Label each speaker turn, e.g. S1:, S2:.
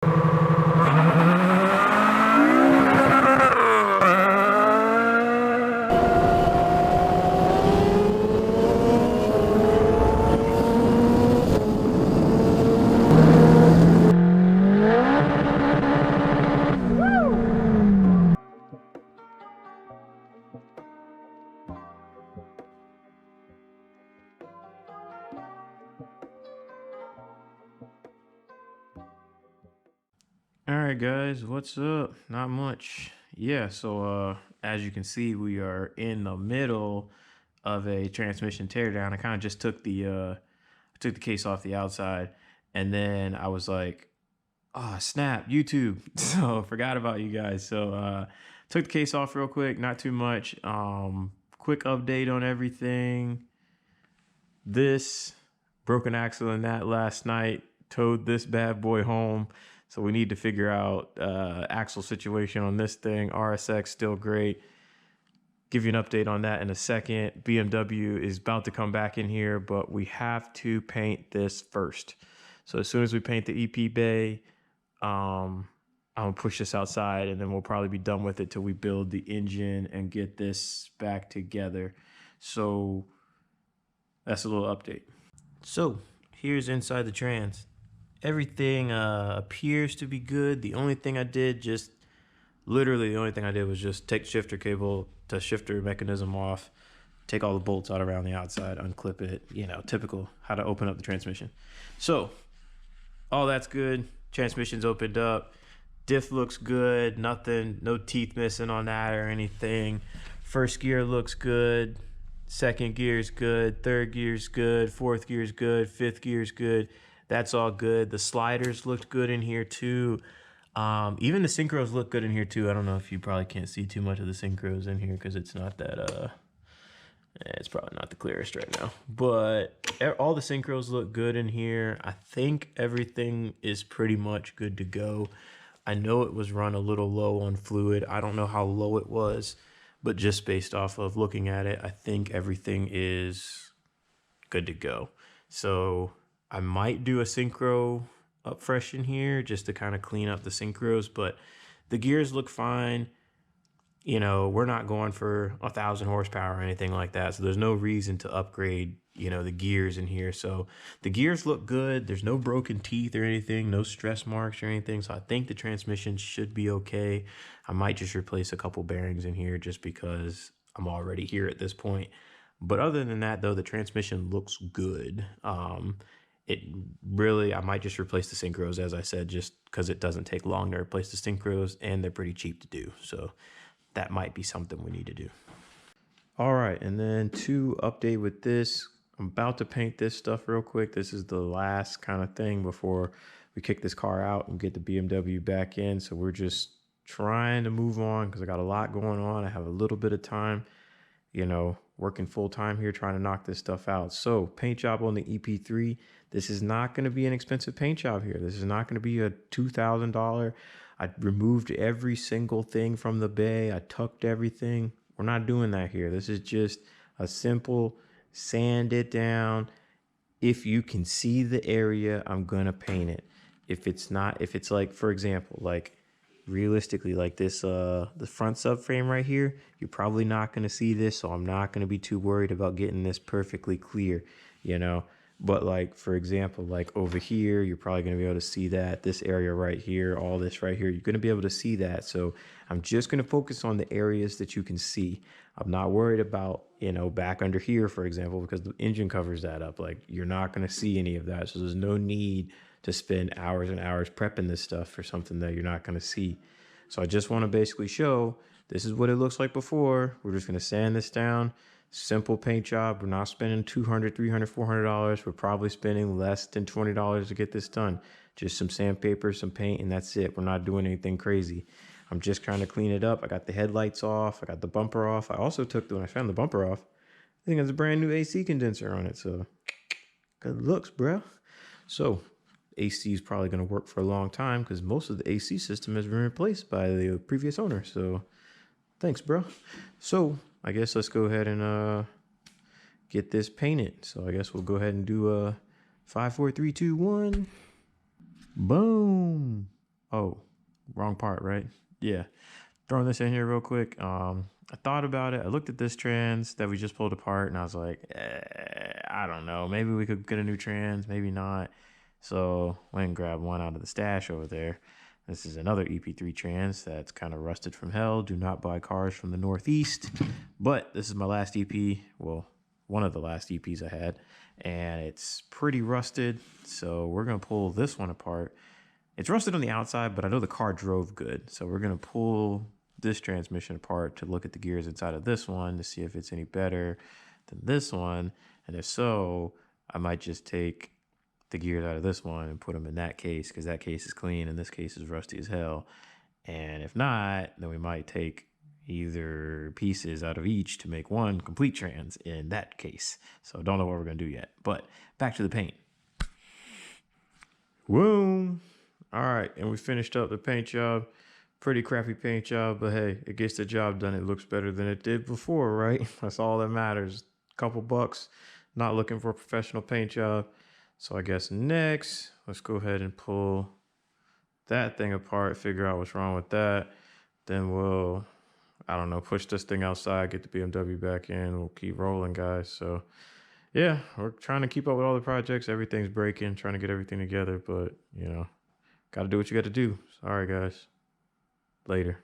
S1: All right, guys, what's up? Not much. Yeah, so as you can see, we are in the middle of a transmission teardown. I kind of just took the case off the outside, and then I was like, "Oh, snap, YouTube." So forgot about you guys. So took the case off real quick, not too much. Quick update on everything. This broken axle in that last night, towed this bad boy home. So we need to figure out axle situation on this thing. RSX still great. Give you an update on that in a second. BMW is about to come back in here, but we have to paint this first. So as soon as we paint the EP bay, I'm gonna push this outside, and then we'll probably be done with it till we build the engine and get this back together. So that's a little update. So here's inside the trans. Everything appears to be good. The only thing I did, literally the only thing I did was just take shifter cable to shifter mechanism off, take all the bolts out around the outside, unclip it, typical how to open up the transmission. So all that's good. Transmission's opened up. Diff looks good. Nothing, no teeth missing on that or anything. First gear looks good. Second gear's good. Third gear's good. Fourth gear's good. Fifth gear's good. That's all good. The sliders looked good in here too. Even the synchros look good in here too. I don't know if you probably can't see too much of the synchros in here because it's not that, it's probably not the clearest right now. But all the synchros look good in here. I think everything is pretty much good to go. I know it was run a little low on fluid. I don't know how low it was, but just based off of looking at it, I think everything is good to go. So I might do a synchro up fresh in here just to kind of clean up the synchros, but the gears look fine. We're not going for 1,000 horsepower or anything like that. So there's no reason to upgrade, the gears in here. So the gears look good. There's no broken teeth or anything, no stress marks or anything. So I think the transmission should be okay. I might just replace a couple bearings in here just because I'm already here at this point. But other than that, though, the transmission looks good. I might just replace the synchros, as I said, just because it doesn't take long to replace the synchros and they're pretty cheap to do. So that might be something we need to do. All right, and then to update with this, I'm about to paint this stuff real quick. This is the last kind of thing before we kick this car out and get the BMW back in. So we're just trying to move on because I got a lot going on. I have a little bit of time, working full time here trying to knock this stuff out. So paint job on the EP3. This is not going to be an expensive paint job here. This is not going to be a $2,000. I removed every single thing from the bay. I tucked everything. We're not doing that here. This is just a simple sand it down. If you can see the area, I'm going to paint it. If it's like, for example, like realistically, like this, the front subframe right here, you're probably not going to see this. So I'm not going to be too worried about getting this perfectly clear, But like, for example, like over here, you're probably going to be able to see that. This area right here, all this right here, you're going to be able to see that. So I'm just going to focus on the areas that you can see. I'm not worried about, back under here, for example, because the engine covers that up. Like, you're not going to see any of that. So there's no need to spend hours and hours prepping this stuff for something that you're not going to see. So I just want to basically show this is what it looks like before. We're just going to sand this down. Simple paint job. We're not spending $200, $300, $400. We're probably spending less than $20 to get this done. Just some sandpaper, some paint, and that's it. We're not doing anything crazy. I'm just trying to clean it up. I got the headlights off. I got the bumper off. I also took when I found the bumper off, I think it's a brand new AC condenser on it. So good looks, bro. So AC is probably going to work for a long time because most of the AC system has been replaced by the previous owner. So thanks, bro. So I guess let's go ahead and get this painted. So I guess we'll go ahead and do 5, 4, 3, 2, 1. Boom. Oh, wrong part, right? Yeah. Throwing this in here real quick. I thought about it. I looked at this trans that we just pulled apart, and I was like, I don't know. Maybe we could get a new trans, maybe not. So went and grabbed one out of the stash over there. This is another EP3 trans that's kind of rusted from hell. Do not buy cars from the Northeast. But this is my last EP. Well, one of the last EPs I had, and it's pretty rusted. So we're gonna pull this one apart. It's rusted on the outside, but I know the car drove good. So we're gonna pull this transmission apart to look at the gears inside of this one to see if it's any better than this one. And if so, I might just take the gears out of this one and put them in that case, because that case is clean and this case is rusty as hell. And if not, then we might take either pieces out of each to make one complete trans in that case. So don't know what we're gonna do yet, but back to the paint. Woo! All right, and we finished up the paint job. Pretty crappy paint job, but hey, it gets the job done. It looks better than it did before, right? That's all that matters. Couple bucks, not looking for a professional paint job. So I guess next, let's go ahead and pull that thing apart, figure out what's wrong with that. Then we'll, I don't know, push this thing outside, get the BMW back in. We'll keep rolling, guys. So yeah, we're trying to keep up with all the projects. Everything's breaking, trying to get everything together, but you know, got to do what you got to do. Sorry, guys. Later.